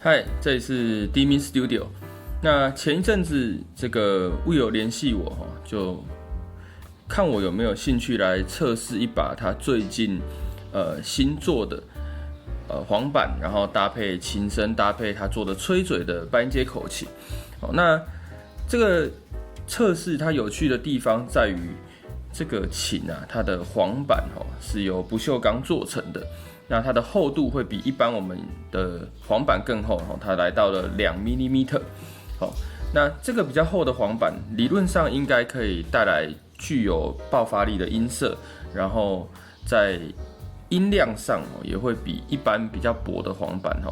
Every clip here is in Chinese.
嗨，这里是 Dmin Studio。那前一阵子这个 Will 联系我，就看我有没有兴趣来测试一把他最近新做的黄板，然后搭配琴声，搭配他做的吹嘴的半音阶口琴。那这个测试它有趣的地方在于，这个琴啊，它的黄板是由不锈钢做成的。那它的厚度会比一般我们的黄板更厚，它来到了2mm。那这个比较厚的黄板，理论上应该可以带来具有爆发力的音色，然后在音量上也会比一般比较薄的黄板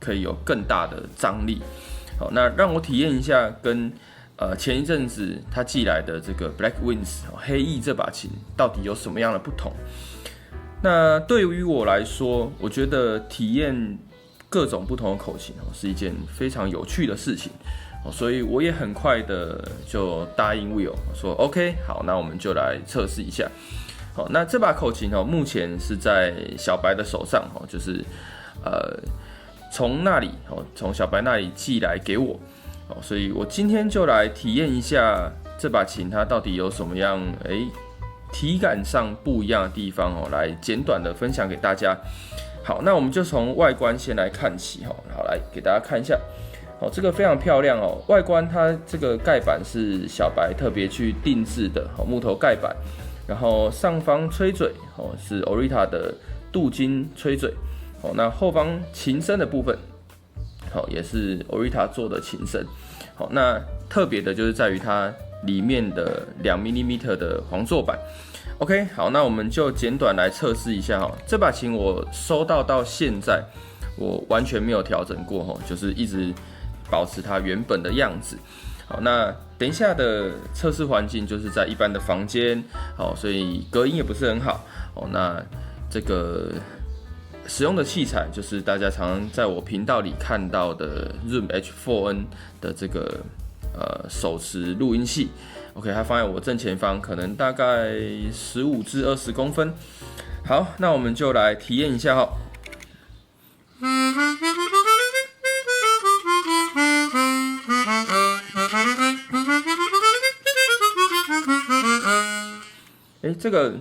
可以有更大的张力。好，那让我体验一下跟前一阵子他寄来的这个 Black Wings 黑翼这把琴到底有什么样的不同。那对于我来说，我觉得体验各种不同的口琴是一件非常有趣的事情，所以我也很快的就答应 Will 说 OK， 好，那我们就来测试一下。好，那这把口琴目前是在小白的手上，就是从小白那里寄来给我，所以我今天就来体验一下这把琴它到底有什么样体感上不一样的地方来简短的分享给大家。好，那我们就从外观先来看起好，来给大家看一下。这个非常漂亮外观它这个盖板是小白特别去定制的木头盖板，然后上方吹嘴是 Orita 的镀金吹嘴，那后方琴身的部分也是 Orita 做的琴身。好，那特别的就是在于它里面的2mm 的黄座板。OK， 好，那我们就简短来测试一下这把琴我收到现在，我完全没有调整过就是一直保持它原本的样子。好，那等一下的测试环境就是在一般的房间，所以隔音也不是很好。那这个使用的器材就是大家常在我频道里看到的 Zoom H4n 的这个手持录音器。OK， 它放在我正前方，可能大概15至20公分。好，那我们就来体验一下这个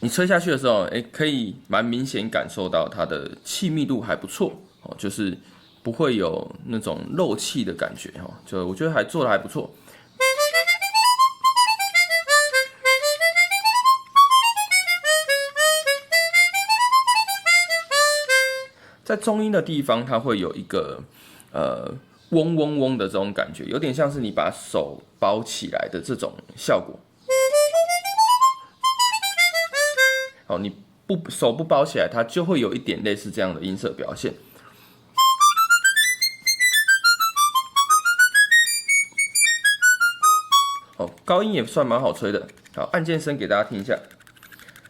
你吹下去的时候，可以蛮明显感受到它的气密度还不错就是不会有那种漏气的感觉就我觉得还做得还不错。在中音的地方，它会有一个嗡嗡嗡的这种感觉，有点像是你把手包起来的这种效果。你手不包起来，它就会有一点类似这样的音色表现。高音也算蛮好吹的。好，按键声给大家听一下。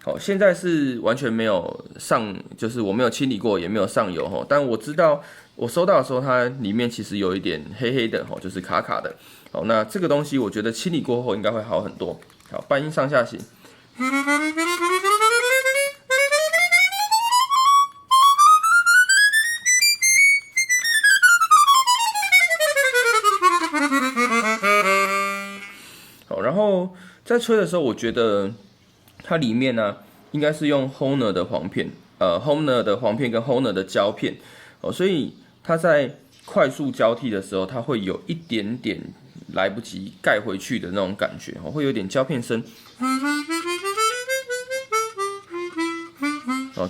好，现在是完全没有上，就是我没有清理过，也没有上油但我知道我收到的时候，它里面其实有一点黑黑的就是卡卡的。好，那这个东西我觉得清理过后应该会好很多。好，半音上下行。好，然后在吹的时候，我觉得它里面呢应该是用 Hohner 的簧片，Hohner 的簧片跟 Hohner 的胶片所以它在快速交替的时候，它会有一点点来不及盖回去的那种感觉会有点胶片声。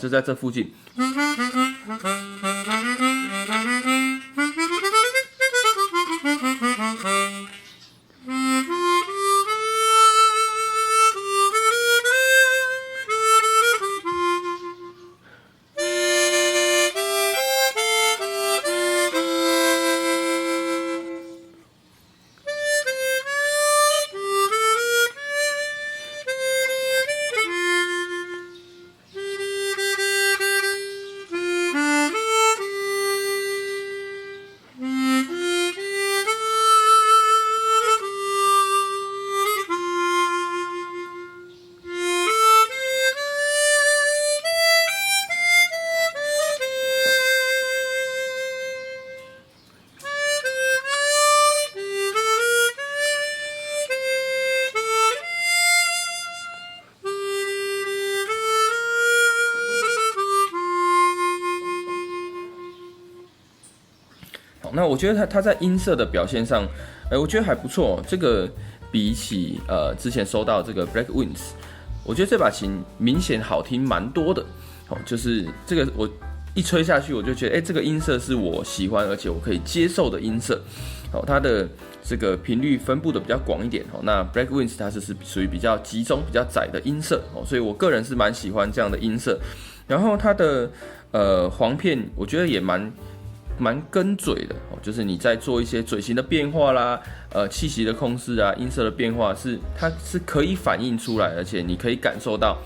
就在这附近。那我觉得它在音色的表现上，我觉得还不错。这个比起之前收到这个 Black Winds， 我觉得这把琴明显好听蛮多的。就是这个我一吹下去，我就觉得，这个音色是我喜欢而且我可以接受的音色。它的这个频率分布的比较广一点。那 Black Winds 它是属于比较集中、比较窄的音色，所以我个人是蛮喜欢这样的音色。然后它的簧片，我觉得也蛮跟嘴的，就是你在做一些嘴型的变化啦，气息的控制啊，音色的变化它是可以反映出来，而且你可以感受到，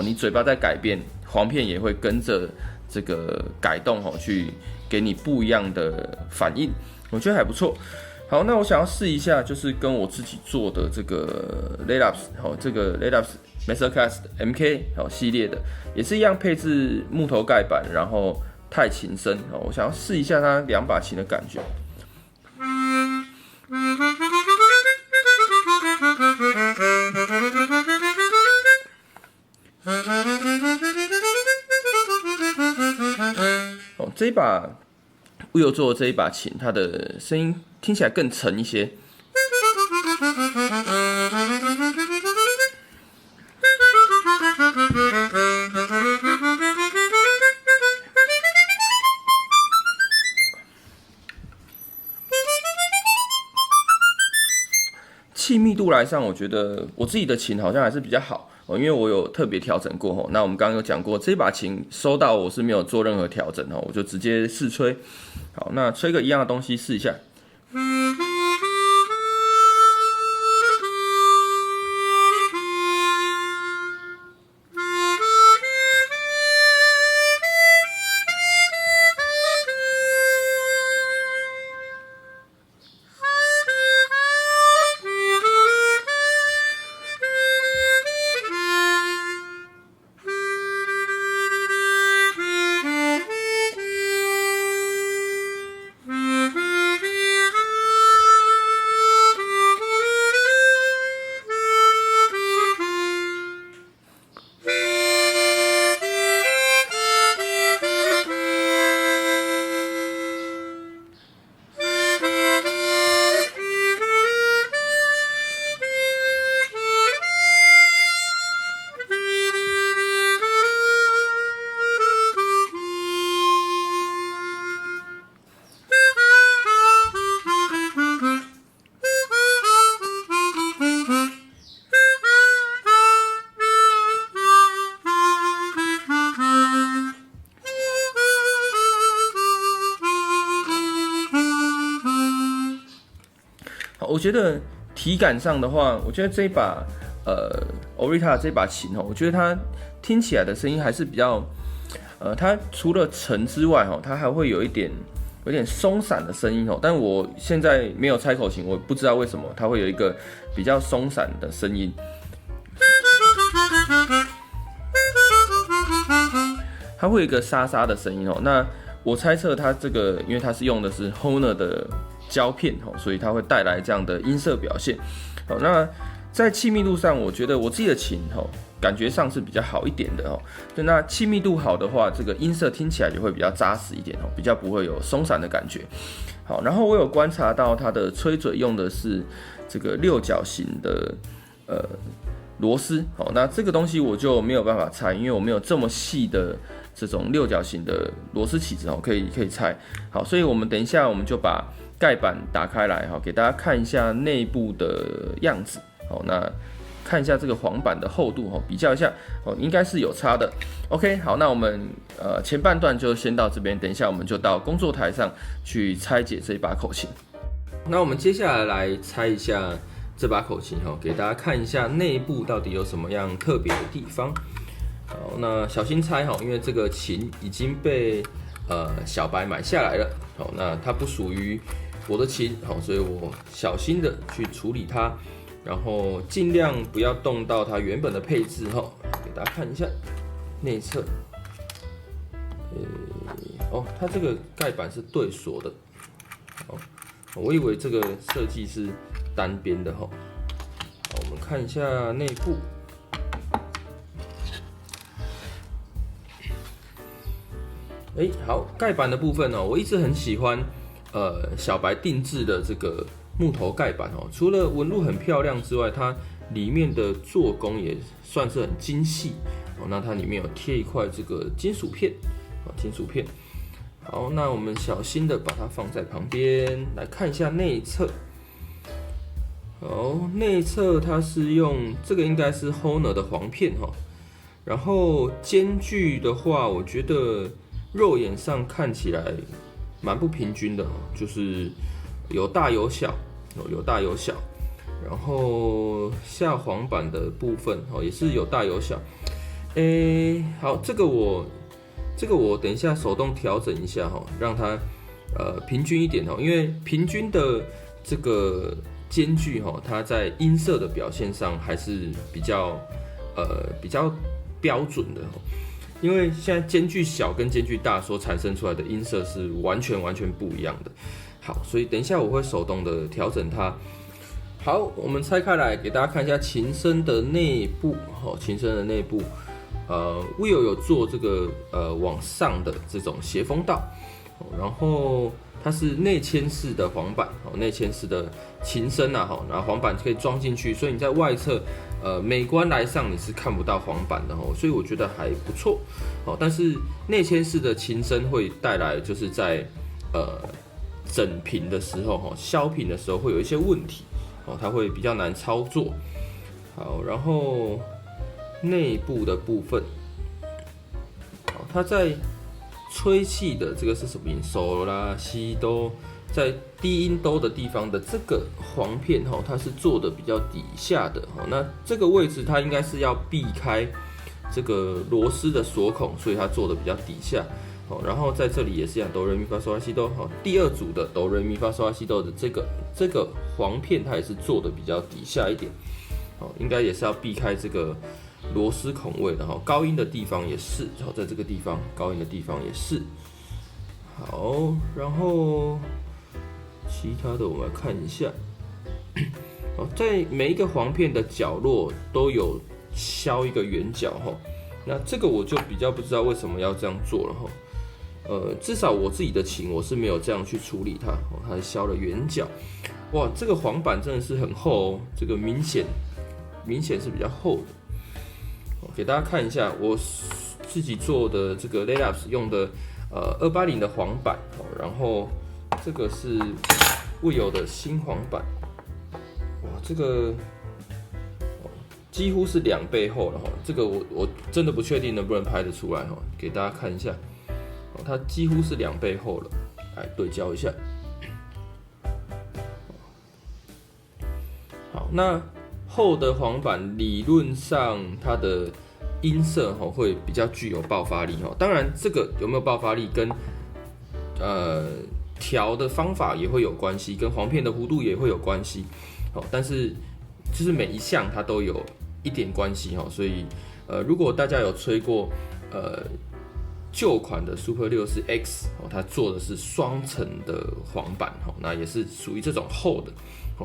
你嘴巴在改变，簧片也会跟着这个改动，去给你不一样的反应，我觉得还不错。好，那我想要试一下，就是跟我自己做的这个 Laylaps， 这个 Laylaps Masterclass MK 系列的，也是一样配置木头盖板，然后钛琴身，我想要试一下它两把琴的感觉。这一把Will做的这一把琴，它的声音听起来更沉一些。气密度来上，我觉得我自己的琴好像还是比较好，因为我有特别调整过。那我们刚刚有讲过，这把琴收到我是没有做任何调整，我就直接试吹。好，那吹个一样的东西试一下。我觉得体感上的话，我觉得这一把Aurita 这把琴，我觉得它听起来的声音还是比较它除了沉之外，它还会有点松散的声音。但我现在没有拆口琴，我不知道为什么它会有一个比较松散的声音。它会有一个沙沙的声音。那我猜测它这个，因为它是用的是 Hohner 的胶片，所以它会带来这样的音色表现。好，那在气密度上，我觉得我自己的琴感觉上是比较好一点的。那气密度好的话，这个音色听起来也会比较扎实一点，比较不会有松散的感觉。好，然后我有观察到它的吹嘴用的是这个六角形的螺丝。好，那这个东西我就没有办法拆，因为我没有这么细的这种六角形的螺丝起子可以拆。好，所以我们等一下我们就把盖板打开来，给大家看一下内部的样子。好，那看一下这个簧板的厚度，比较一下，应该是有差的。OK， 好，那我们前半段就先到这边，等一下我们就到工作台上去拆解这一把口琴。那我们接下来拆一下这把口琴，给大家看一下内部到底有什么样特别的地方。好，那小心拆，因为这个琴已经被小白买下来了。好，那它不属于我的琴，所以我小心的去处理它，然后尽量不要动到它原本的配置。给大家看一下内侧。它这个盖板是对锁的。好，我以为这个设计是单边的。好，我们看一下内部。好，盖板的部分我一直很喜欢小白定制的这个木头盖板哦，除了纹路很漂亮之外，它里面的做工也算是很精细哦。那它里面有贴一块这个金属片啊，金属片。好，那我们小心的把它放在旁边，来看一下内侧。好，内侧它是用这个应该是 Honor 的簧片哈，然后间距的话，我觉得肉眼上看起来蛮不平均的，就是有大有小，有大有小。然后下簧板的部分也是有大有小。好，这个我等一下手动调整一下让它平均一点因为平均的这个间距它在音色的表现上还是比较标准的因为现在间距小跟间距大所产生出来的音色是完全不一样的。好，所以等一下我会手动的调整它。好，我们拆开来给大家看一下琴身的内部琴身的内部，Will 有做这个往上的这种斜风道，然后它是内嵌式的簧板，内嵌式的琴身然后簧板可以装进去，所以你在外侧美观来上你是看不到簧板的所以我觉得还不错但是内嵌式的琴身会带来就是在整平的时候削平的时候会有一些问题它会比较难操作。好，然后内部的部分，它在吹气的这个是什么音？嗦啦西哆，在低音哆的地方的这个簧片它是做的比较底下的那这个位置它应该是要避开这个螺丝的锁孔，所以它做的比较底下。然后在这里也是一样，哆来咪发嗦拉西哆。第二组的哆来咪发嗦拉西哆的这个簧片，它也是做的比较底下一点，应该也是要避开这个螺丝孔位的高音的地方也是，在这个地方高音的地方也是。好，然后其他的我们来看一下，在每一个簧片的角落都有削一个圆角那这个我就比较不知道为什么要这样做了至少我自己的琴我是没有这样去处理它它削了圆角。哇，这个簧板真的是很厚这个明显是比较厚的。给大家看一下我自己做的这个 Laylabs 用的280的簧板然后这个是Will的新簧板。哇，这个几乎是2倍厚了这个我真的不确定能不能拍得出来给大家看一下它几乎是2倍厚了，来对焦一下。好，那厚的簧板理论上它的音色会比较具有爆发力当然这个有没有爆发力跟调的方法也会有关系，跟簧片的弧度也会有关系但是就是每一项它都有一点关系所以如果大家有吹过旧款的 Super 64X 它做的是双层的簧板那也是属于这种厚的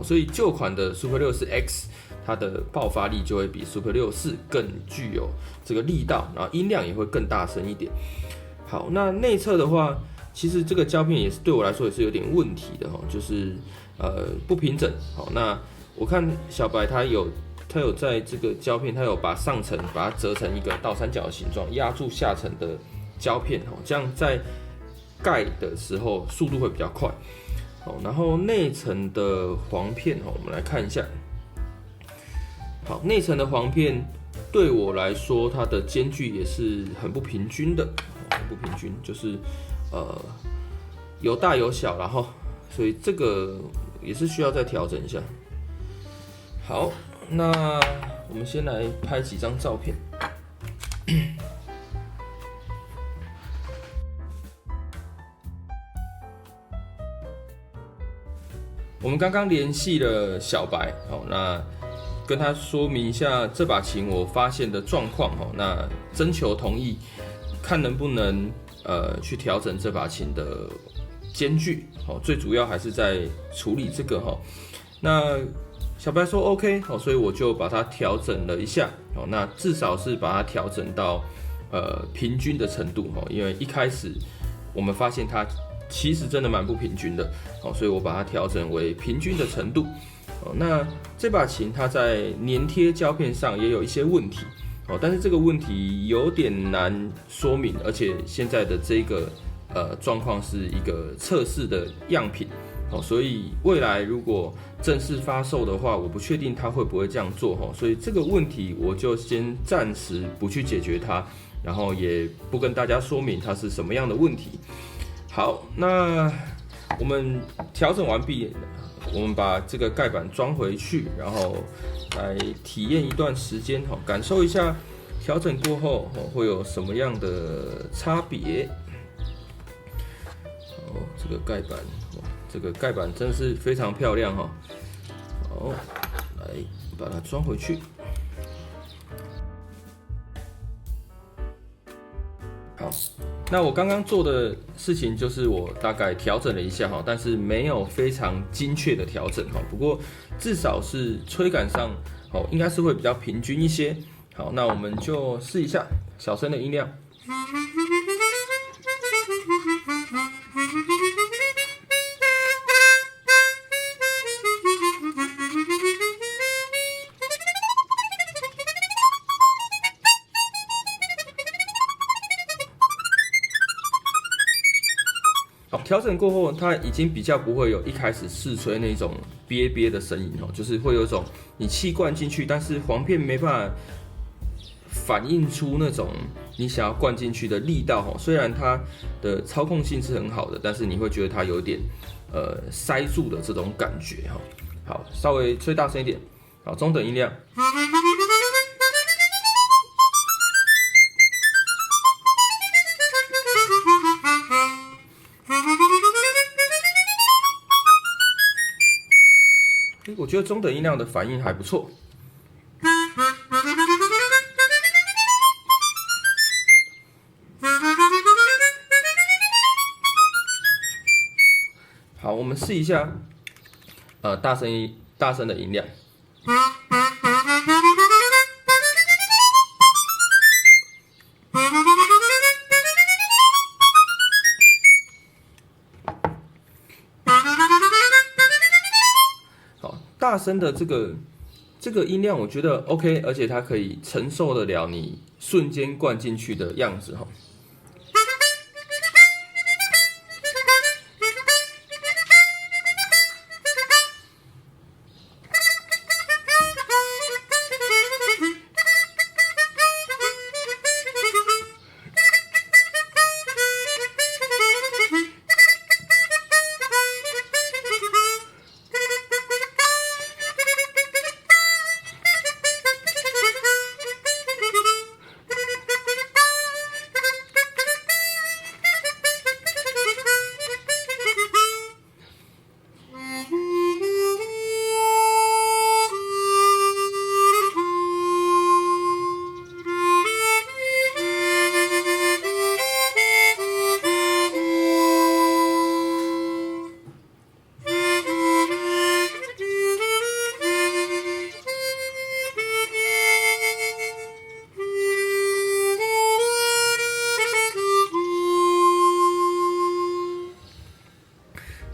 所以旧款的 Super 64X 它的爆发力就会比 Super 64更具有这个力道，然后音量也会更大声一点。好，那内侧的话，其实这个胶片也是对我来说也是有点问题的就是不平整。好，那我看小白他有在这个胶片，他有把上层把它折成一个倒三角的形状，压住下层的胶片这样在盖的时候速度会比较快。然后内层的簧片我们来看一下。好，内层的簧片对我来说，它的间距也是很不平均的，很不平均，就是有大有小，然后所以这个也是需要再调整一下。好，那我们先来拍几张照片。我们刚刚联系了小白，那跟他说明一下这把琴我发现的状况，那征求同意，看能不能去调整这把琴的间距，最主要还是在处理这个那小白说 OK， 所以我就把它调整了一下，那至少是把它调整到平均的程度，因为一开始我们发现它其实真的蛮不平均的，所以我把它调整为平均的程度。那这把琴它在粘贴胶片上也有一些问题，但是这个问题有点难说明，而且现在的这个状况是一个测试的样品，所以未来如果正式发售的话，我不确定它会不会这样做，所以这个问题我就先暂时不去解决它，然后也不跟大家说明它是什么样的问题。好，那我们调整完毕，我们把这个盖板装回去，然后来体验一段时间，感受一下调整过后会有什么样的差别。这个盖板，这个盖板真是非常漂亮哈。好，来把它装回去。好，那我刚刚做的事情就是我大概调整了一下哈，但是没有非常精确的调整哈。不过至少是吹感上，应该是会比较平均一些。好，那我们就试一下小声的音量。调整过后，它已经比较不会有一开始试吹那种憋憋的声音就是会有一种你气灌进去，但是簧片没办法反映出那种你想要灌进去的力道虽然它的操控性是很好的，但是你会觉得它有点塞住的这种感觉好，稍微吹大声一点，好，中等音量。我觉得中等音量的反应还不错。好，我们试一下，大声的音量。大声的这个音量，我觉得 OK， 而且它可以承受得了你瞬间灌进去的样子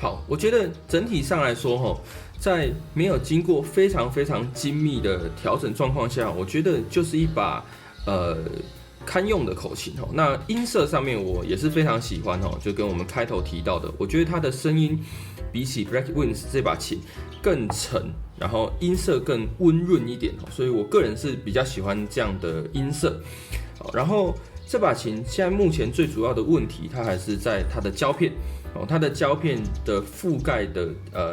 好，我觉得整体上来说在没有经过非常非常精密的调整状况下，我觉得就是一把堪用的口琴那音色上面我也是非常喜欢就跟我们开头提到的，我觉得它的声音比起 Black Wings 这把琴更沉，然后音色更温润一点所以我个人是比较喜欢这样的音色。然后这把琴现在目前最主要的问题，它还是在它的胶片它的胶片的覆盖的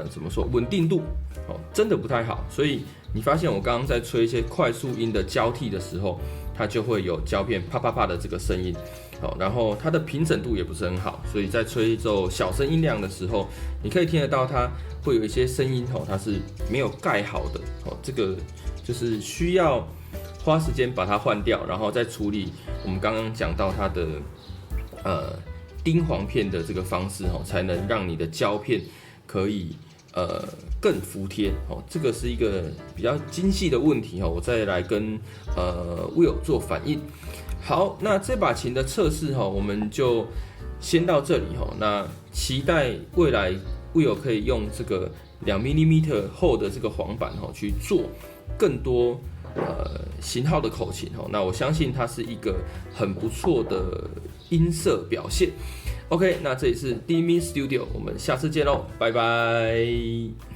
怎么说稳定度真的不太好，所以你发现我刚刚在吹一些快速音的交替的时候，它就会有胶片啪啪啪的这个声音然后它的平整度也不是很好，所以在吹奏小声音量的时候，你可以听得到它会有一些声音它是没有盖好的这个就是需要花时间把它换掉，然后再处理我们刚刚讲到它的钉簧片的这个方式才能让你的胶片可以更服帖这个是一个比较精细的问题我再来跟Will 做反应。好，那这把琴的测试哈，我们就先到这里哈。那期待未来Will可以用这个2mm 厚的这个簧板哈去做更多型号的口琴哈。那我相信它是一个很不错的音色表现。OK， 那这里是 D-Min Studio， 我们下次见喽，拜拜。